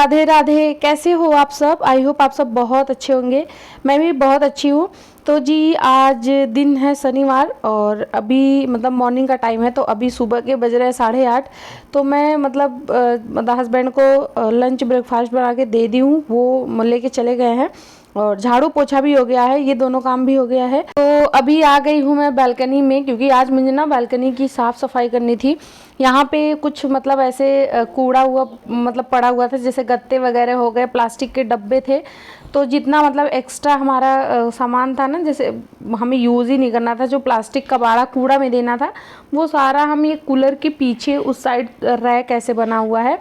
राधे राधे। कैसे हो आप सब? आई होप आप सब बहुत अच्छे होंगे। मैं भी बहुत अच्छी हूँ। तो जी आज दिन है शनिवार और अभी मतलब मॉर्निंग का टाइम है, तो अभी सुबह के बज रहे हैं 8:30। तो मैं मतलब हस्बैंड को लंच ब्रेकफास्ट बना के दे दी हूँ, वो लेके चले गए हैं और झाड़ू पोछा भी हो गया है, ये दोनों काम भी हो गया है। तो अभी आ गई हूँ मैं बालकनी में, क्योंकि आज मुझे ना बालकनी की साफ़ सफाई करनी थी। यहाँ पे कुछ मतलब ऐसे कूड़ा हुआ मतलब पड़ा हुआ था, जैसे गत्ते वगैरह हो गए, प्लास्टिक के डब्बे थे। तो जितना मतलब एक्स्ट्रा हमारा सामान था ना, जैसे हमें यूज़ ही नहीं करना था, जो प्लास्टिक का बड़ा कूड़ा में देना था, वो सारा हम ये कूलर के पीछे उस साइड रैक ऐसे बना हुआ है,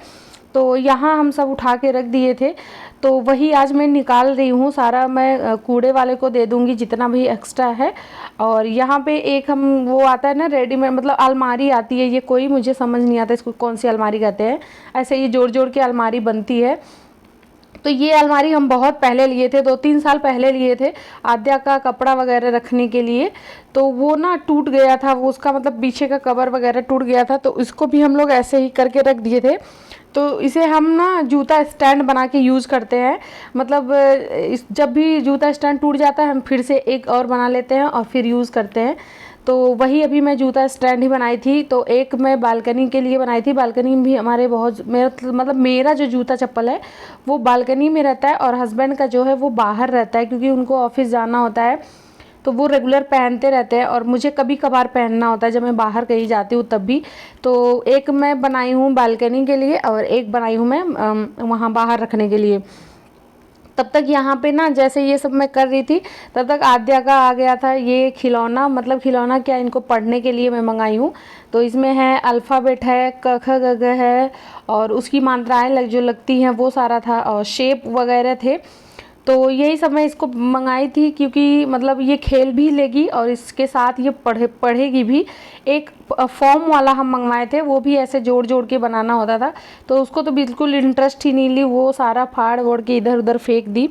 तो यहाँ हम सब उठा के रख दिए थे। तो वही आज मैं निकाल रही हूँ सारा, मैं कूड़े वाले को दे दूँगी जितना भी एक्स्ट्रा है। और यहाँ पे एक हम वो आता है ना रेडीमेड, मतलब अलमारी आती है, ये कोई मुझे समझ नहीं आता इसको कौन सी अलमारी कहते हैं, ऐसे ये जोड़ जोड़ के अलमारी बनती है। तो ये अलमारी हम बहुत पहले लिए थे, 2-3 साल पहले लिए थे, आद्या का कपड़ा वगैरह रखने के लिए। तो वो ना टूट गया था, वो उसका मतलब पीछे का कवर वगैरह टूट गया था, तो इसको भी हम लोग ऐसे ही करके रख दिए थे। तो इसे हम ना जूता स्टैंड बना के यूज़ करते हैं, मतलब जब भी जूता स्टैंड टूट जाता है हम फिर से एक और बना लेते हैं और फिर यूज़ करते हैं। तो वही अभी मैं जूता स्टैंड ही बनाई थी, तो एक मैं बालकनी के लिए बनाई थी। बालकनी में भी हमारे बहुत मेरा जो जूता चप्पल है वो बालकनी में रहता है, और हस्बैंड का जो है वो बाहर रहता है, क्योंकि उनको ऑफिस जाना होता है, तो वो रेगुलर पहनते रहते हैं, और मुझे कभी कभार पहनना होता है जब मैं बाहर कहीं जाती हूँ तब भी। तो एक मैं बनाई हूँ बालकनी के लिए और एक बनाई हूँ मैं वहाँ बाहर रखने के लिए। तब तक यहाँ पे ना जैसे ये सब मैं कर रही थी, तब तक आद्या का आ गया था ये खिलौना, मतलब खिलौना क्या, इनको पढ़ने के लिए मैं मंगाई हूँ। तो इसमें है अल्फ़ाबेट है, क ख ग घ है, और उसकी मात्राएं जो लगती हैं वो सारा था, और शेप वगैरह थे। तो यही सब मैं इसको मंगाई थी, क्योंकि मतलब ये खेल भी लेगी और इसके साथ ये पढ़ेगी भी। एक फॉर्म वाला हम मंगवाए थे, वो भी ऐसे जोड़ जोड़ के बनाना होता था, तो उसको तो बिल्कुल इंटरेस्ट ही नहीं ली, वो सारा फाड़ वोड़ के इधर उधर फेंक दी।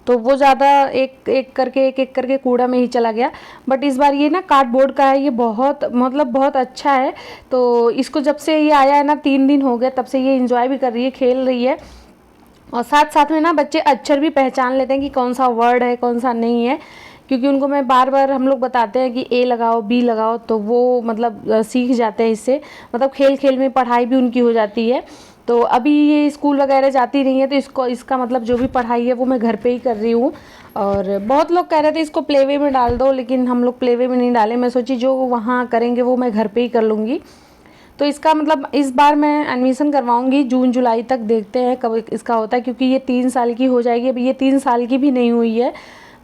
तो वो ज़्यादा एक एक करके कूड़ा में ही चला गया। बट इस बार ये ना कार्डबोर्ड का है, ये बहुत मतलब बहुत अच्छा है। तो इसको जब से ये आया है ना, 3 दिन हो गए, तब से ये इंजॉय भी कर रही है, खेल रही है। और साथ साथ में ना बच्चे अक्षर भी पहचान लेते हैं कि कौन सा वर्ड है कौन सा नहीं है, क्योंकि उनको मैं बार बार हम लोग बताते हैं कि ए लगाओ बी लगाओ, तो वो मतलब सीख जाते हैं इससे, मतलब खेल खेल में पढ़ाई भी उनकी हो जाती है। तो अभी ये स्कूल वगैरह जाती नहीं है, तो इसका मतलब जो भी पढ़ाई है वो मैं घर पे ही कर रही हूँ। और बहुत लोग कह रहे थे इसको प्लेवे में डाल दो, लेकिन हम लोग प्लेवे में नहीं डाले, मैं सोची जो वहाँ करेंगे वो मैं घर पे ही कर लूँगी। तो इसका मतलब इस बार मैं एडमिशन करवाऊंगी जून जुलाई तक, देखते हैं कब इसका होता है, क्योंकि ये 3 साल की हो जाएगी, अभी ये 3 साल की भी नहीं हुई है।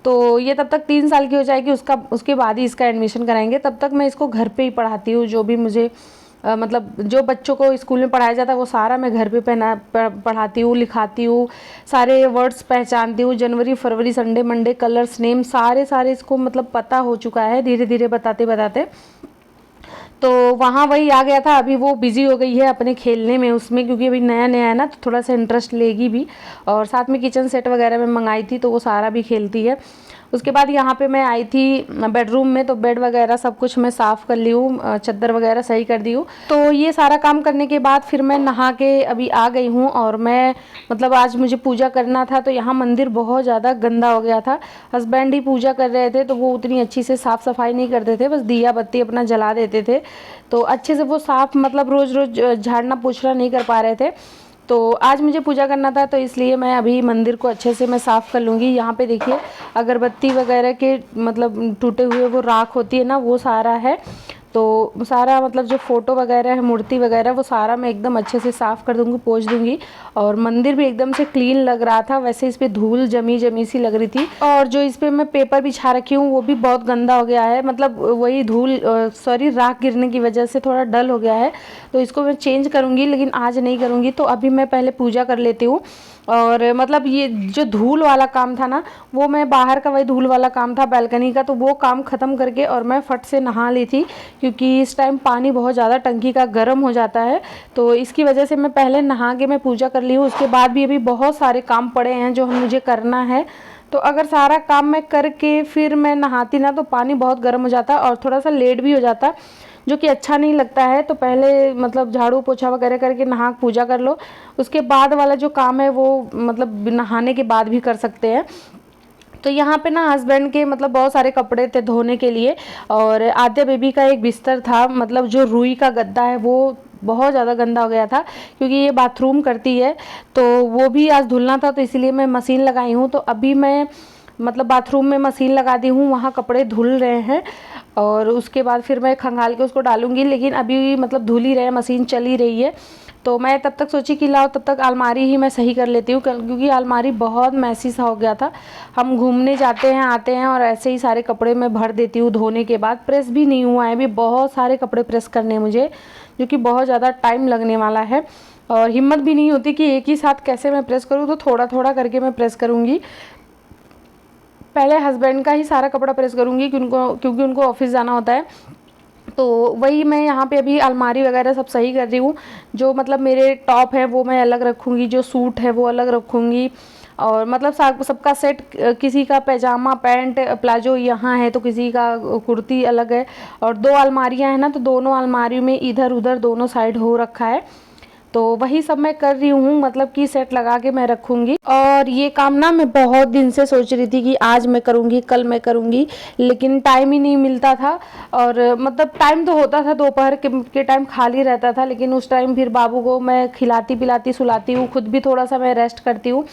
तो ये तब तक 3 साल की हो जाएगी, उसके बाद ही इसका एडमिशन कराएंगे। तब तक मैं इसको घर पे ही पढ़ाती हूँ, जो भी मुझे मतलब जो बच्चों को स्कूल में पढ़ाया जाता है वो सारा मैं घर पे पढ़ाती हूँ, लिखाती हूँ, सारे वर्ड्स पहचानती हूँ, जनवरी फरवरी संडे मंडे कलर्स नेम सारे इसको मतलब पता हो चुका है धीरे धीरे बताते बताते। तो वहाँ वही आ गया था, अभी वो बिज़ी हो गई है अपने खेलने में उसमें, क्योंकि अभी नया नया है ना, तो थोड़ा सा इंटरेस्ट लेगी भी। और साथ में किचन सेट वगैरह मैं मंगाई थी, तो वो सारा भी खेलती है। उसके बाद यहाँ पे मैं आई थी बेडरूम में, तो बेड वगैरह सब कुछ मैं साफ़ कर ली हूँ, चादर वगैरह सही कर दी हूँ। तो ये सारा काम करने के बाद फिर मैं नहा के अभी आ गई हूँ, और मैं मतलब आज मुझे पूजा करना था, तो यहाँ मंदिर बहुत ज़्यादा गंदा हो गया था। हस्बैंड ही पूजा कर रहे थे, तो वो उतनी अच्छी से साफ़ सफाई नहीं करते थे, बस दिया बत्ती अपना जला देते थे, तो अच्छे से वो साफ़ मतलब रोज़ रोज़ झाड़ना पोछना नहीं कर पा रहे थे। तो आज मुझे पूजा करना था, तो इसलिए मैं अभी मंदिर को अच्छे से मैं साफ़ कर लूँगी। यहाँ पे देखिए अगरबत्ती वगैरह के मतलब टूटे हुए वो राख होती है ना, वो सारा है। तो सारा मतलब जो फ़ोटो वगैरह है, मूर्ति वगैरह, वो सारा मैं एकदम अच्छे से साफ़ कर दूँगी, पोंछ दूँगी। और मंदिर भी एकदम से क्लीन लग रहा था, वैसे इस पर धूल जमी जमी सी लग रही थी। और जो इस पर मैं पेपर बिछा रखी हूँ वो भी बहुत गंदा हो गया है, मतलब वही धूल सॉरी राख गिरने की वजह से थोड़ा डल हो गया है। तो इसको मैं चेंज करूँगी, लेकिन आज नहीं करूँगी। तो अभी मैं पहले पूजा कर लेती हूँ। और मतलब ये जो धूल वाला काम था ना, वो मैं बाहर का वही धूल वाला काम था बालकनी का, तो वो काम ख़त्म करके और मैं फट से नहा ली थी, क्योंकि इस टाइम पानी बहुत ज़्यादा टंकी का गर्म हो जाता है। तो इसकी वजह से मैं पहले नहा के मैं पूजा कर ली हूँ। उसके बाद भी अभी बहुत सारे काम पड़े हैं जो मुझे करना है। तो अगर सारा काम मैं करके फिर मैं नहाती ना, तो पानी बहुत गर्म हो जाता और थोड़ा सा लेट भी हो जाता। जो कि अच्छा नहीं लगता है। तो पहले मतलब झाड़ू पोछा वगैरह करके नहा पूजा कर लो, उसके बाद वाला जो काम है वो मतलब नहाने के बाद भी कर सकते हैं। तो यहाँ पे ना हस्बैंड के मतलब बहुत सारे कपड़े थे धोने के लिए, और आद्या बेबी का एक बिस्तर था, मतलब जो रुई का गद्दा है वो बहुत ज़्यादा गंदा हो गया था, क्योंकि ये बाथरूम करती है तो वो भी आज धुलना था, तो इसलिए मैं मशीन लगाई हूँ। तो अभी मैं मतलब बाथरूम में मशीन लगा दी हूँ, वहाँ कपड़े धुल रहे हैं और उसके बाद फिर मैं खंगाल के उसको डालूंगी। लेकिन अभी मतलब धुल ही रहे, मशीन चल ही रही है। तो मैं तब तक सोची कि लाओ तब तक अलमारी ही मैं सही कर लेती हूँ, क्योंकि अलमारी बहुत मैसी सा हो गया था। हम घूमने जाते हैं आते हैं और ऐसे ही सारे कपड़े मैं भर देती हूँ धोने के बाद। प्रेस भी नहीं हुआ है, अभी बहुत सारे कपड़े प्रेस करने हैं मुझे, जो कि बहुत ज़्यादा टाइम लगने वाला है। और हिम्मत भी नहीं होती कि एक ही साथ कैसे मैं प्रेस करूँ, तो थोड़ा थोड़ा करके मैं प्रेस करूँगी। पहले हस्बैंड का ही सारा कपड़ा प्रेस करूँगी क्योंकि उनको ऑफिस जाना होता है। तो वही मैं यहाँ पे अभी अलमारी वगैरह सब सही कर रही हूँ। जो मतलब मेरे टॉप है वो मैं अलग रखूँगी, जो सूट है वो अलग रखूँगी, और मतलब सबका सेट, किसी का पैजामा पैंट प्लाजो यहाँ है तो किसी का कुर्ती अलग है। और 2 अलमारियाँ हैं ना, तो दोनों अलमारियों में इधर उधर दोनों साइड हो रखा है। तो वही सब मैं कर रही हूँ, मतलब कि सेट लगा के मैं रखूँगी। और ये काम ना मैं बहुत दिन से सोच रही थी कि आज मैं करूँगी, कल मैं करूँगी, लेकिन टाइम ही नहीं मिलता था। और मतलब टाइम तो होता था, दोपहर के टाइम खाली रहता था, लेकिन उस टाइम फिर बाबू को मैं खिलाती पिलाती सुलाती हूँ, खुद भी थोड़ा सा मैं रेस्ट करती हूँ।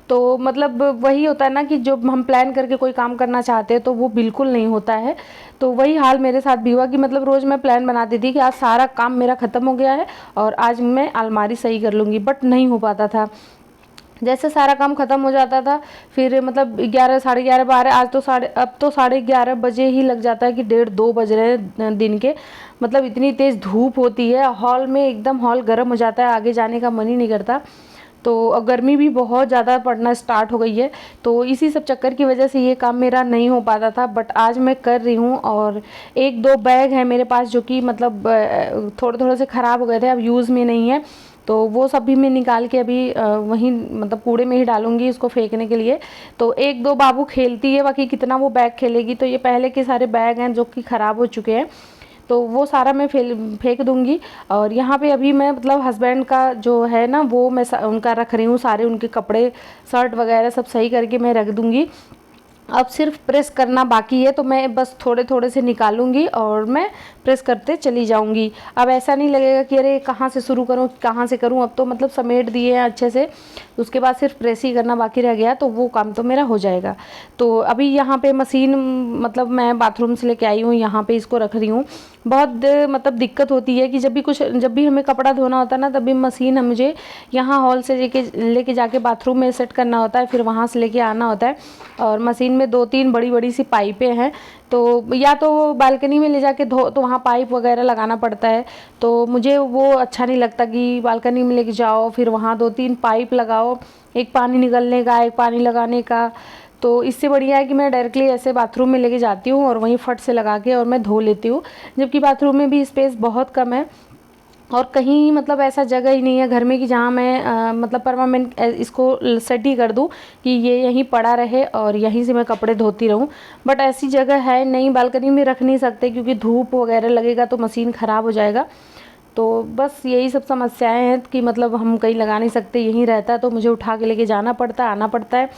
तो मतलब वही होता है ना कि जो हम प्लान करके कोई काम करना चाहते हैं तो वो बिल्कुल नहीं होता है। तो वही हाल मेरे साथ भी हुआ कि मतलब रोज़ मैं प्लान बनाती थी कि आज सारा काम मेरा ख़त्म हो गया है और आज मैं अलमारी सही कर लूँगी, बट नहीं हो पाता था। जैसे सारा काम ख़त्म हो जाता था फिर मतलब 11 साढ़े 11 12, अब तो साढ़े 11 बजे ही लग जाता है कि 1:30 2 बज रहे हैं दिन के। मतलब इतनी तेज़ धूप होती है, हॉल में एकदम हॉल गर्म हो जाता है, आगे जाने का मन ही नहीं करता। तो गर्मी भी बहुत ज़्यादा पड़ना स्टार्ट हो गई है, तो इसी सब चक्कर की वजह से ये काम मेरा नहीं हो पाता था। बट आज मैं कर रही हूँ। और 1-2 बैग है मेरे पास जो कि मतलब थोड़े थोड़े से ख़राब हो गए थे, अब यूज़ में नहीं है, तो वो सब भी मैं निकाल के अभी वहीं मतलब कूड़े में ही डालूंगी इसको फेंकने के लिए। तो 1-2 बाबू खेलती है, बाकी कितना वो बैग खेलेगी। तो ये पहले के सारे बैग हैं जो कि ख़राब हो चुके हैं, तो वो सारा मैं फेंक दूंगी। और यहाँ पे अभी मैं मतलब हस्बैंड का जो है ना वो मैं उनका रख रही हूँ, सारे उनके कपड़े शर्ट वगैरह सब सही करके मैं रख दूंगी। अब सिर्फ प्रेस करना बाकी है, तो मैं बस थोड़े थोड़े से निकालूंगी और मैं प्रेस करते चली जाऊंगी। अब ऐसा नहीं लगेगा कि अरे कहाँ से शुरू करूँ कहाँ से करूँ, अब तो मतलब समेट दिए हैं अच्छे से, उसके बाद सिर्फ प्रेस ही करना बाकी रह गया, तो वो काम तो मेरा हो जाएगा। तो अभी यहाँ पे मशीन मतलब मैं बाथरूम से लेके आई हूँ, यहाँ पे इसको रख रही हूँ। बहुत मतलब दिक्कत होती है कि जब भी हमें कपड़ा धोना होता है ना, तभी मशीन मुझे यहाँ हॉल से लेके जाके बाथरूम में सेट करना होता है, फिर वहाँ से लेके आना होता है। और मशीन में 2-3 बड़ी बड़ी सी पाइपें हैं, तो या तो बालकनी में ले जाके धो तो वहाँ पाइप वगैरह लगाना पड़ता है। तो मुझे वो अच्छा नहीं लगता कि बालकनी में लेके जाओ फिर वहाँ 2-3 पाइप लगाओ, एक पानी निकलने का एक पानी लगाने का। तो इससे बढ़िया है कि मैं डायरेक्टली ऐसे बाथरूम में लेके जाती हूँ और वहीं फट से लगा के और मैं धो लेती हूँ, जबकि बाथरूम में भी स्पेस बहुत कम है और कहीं मतलब ऐसा जगह ही नहीं है घर में कि जहाँ मैं मतलब परमानेंट इसको सेट ही कर दूँ कि ये यहीं पड़ा रहे और यहीं से मैं कपड़े धोती रहूँ। बट ऐसी जगह है नहीं, बालकनी में रख नहीं सकते क्योंकि धूप वगैरह लगेगा तो मशीन ख़राब हो जाएगा। तो बस यही सब समस्याएं हैं कि मतलब हम कहीं लगा नहीं सकते, यहीं रहता है तो मुझे उठा के लेके जाना पड़ता है, आना पड़ता है।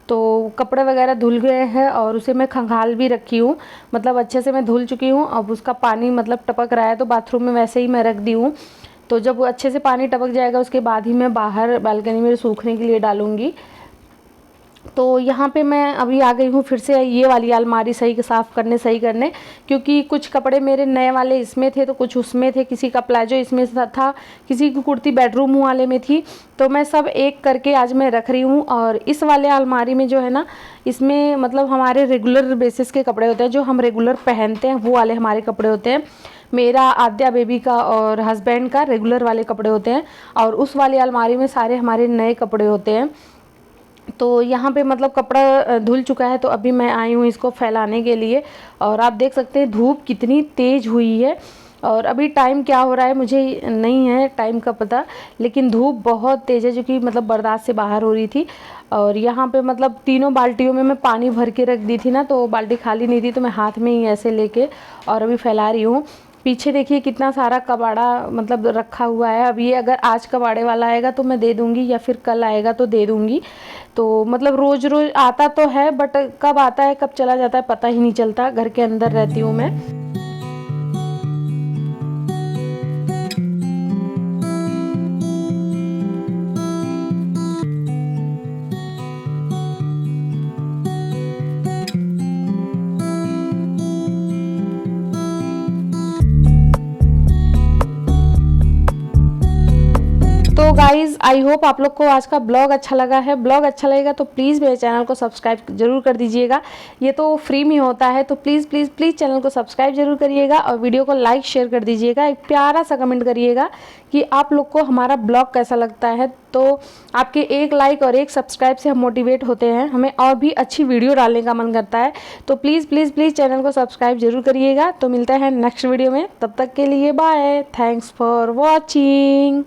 तो कपड़े वगैरह धुल गए हैं और उसे मैं खंगाल भी रखी हूँ, मतलब अच्छे से मैं धुल चुकी हूँ। अब उसका पानी मतलब टपक रहा है तो बाथरूम में वैसे ही मैं रख दी हूँ। तो जब वो अच्छे से पानी टपक जाएगा उसके बाद ही मैं बाहर बालकनी में सूखने के लिए डालूँगी। तो यहाँ पे मैं अभी आ गई हूँ फिर से ये वाली अलमारी सही करने, क्योंकि कुछ कपड़े मेरे नए वाले इसमें थे तो कुछ उसमें थे, किसी का प्लाजो इसमें था, किसी की कुर्ती बेडरूम वाले में थी। तो मैं सब एक करके आज मैं रख रही हूँ। और इस वाले अलमारी में जो है ना, इसमें मतलब हमारे रेगुलर बेसिस के कपड़े होते हैं, जो हम रेगुलर पहनते हैं वो वाले हमारे कपड़े होते हैं। मेरा, आद्या बेबी का और हस्बैंड का रेगुलर वाले कपड़े होते हैं, और उस वाली अलमारी में सारे हमारे नए कपड़े होते हैं। तो यहाँ पे मतलब कपड़ा धुल चुका है, तो अभी मैं आई हूँ इसको फैलाने के लिए। और आप देख सकते हैं धूप कितनी तेज़ हुई है, और अभी टाइम क्या हो रहा है मुझे नहीं है टाइम का पता, लेकिन धूप बहुत तेज़ है जो कि मतलब बर्दाश्त से बाहर हो रही थी। और यहाँ पे मतलब तीनों बाल्टियों में मैं पानी भर के रख दी थी ना, तो बाल्टी खाली नहीं थी तो मैं हाथ में ही ऐसे लेके और अभी फैला रही हूँ। पीछे देखिए कितना सारा कबाड़ा मतलब रखा हुआ है। अब ये अगर आज कबाड़े वाला आएगा तो मैं दे दूँगी, या फिर कल आएगा तो दे दूँगी। तो मतलब रोज़ रोज़ आता तो है, बट कब आता है कब चला जाता है पता ही नहीं चलता। घर के अंदर रहती हूँ मैं। तो गाइज़ आई होप आप लोग को आज का ब्लॉग अच्छा लगा है। ब्लॉग अच्छा लगेगा तो प्लीज़ मेरे चैनल को सब्सक्राइब जरूर कर दीजिएगा। ये तो फ्री में होता है, तो प्लीज़ प्लीज़ प्लीज़ चैनल को सब्सक्राइब जरूर करिएगा और वीडियो को लाइक शेयर कर दीजिएगा। एक प्यारा सा कमेंट करिएगा कि आप लोग को हमारा ब्लॉग कैसा लगता है। तो आपके एक लाइक और एक सब्सक्राइब से हम मोटिवेट होते हैं, हमें और भी अच्छी वीडियो डालने का मन करता है। तो प्लीज़ प्लीज़ प्लीज़ चैनल को सब्सक्राइब जरूर करिएगा। तो मिलते हैं नेक्स्ट वीडियो में, तब तक के लिए बाय। Thanks for watching.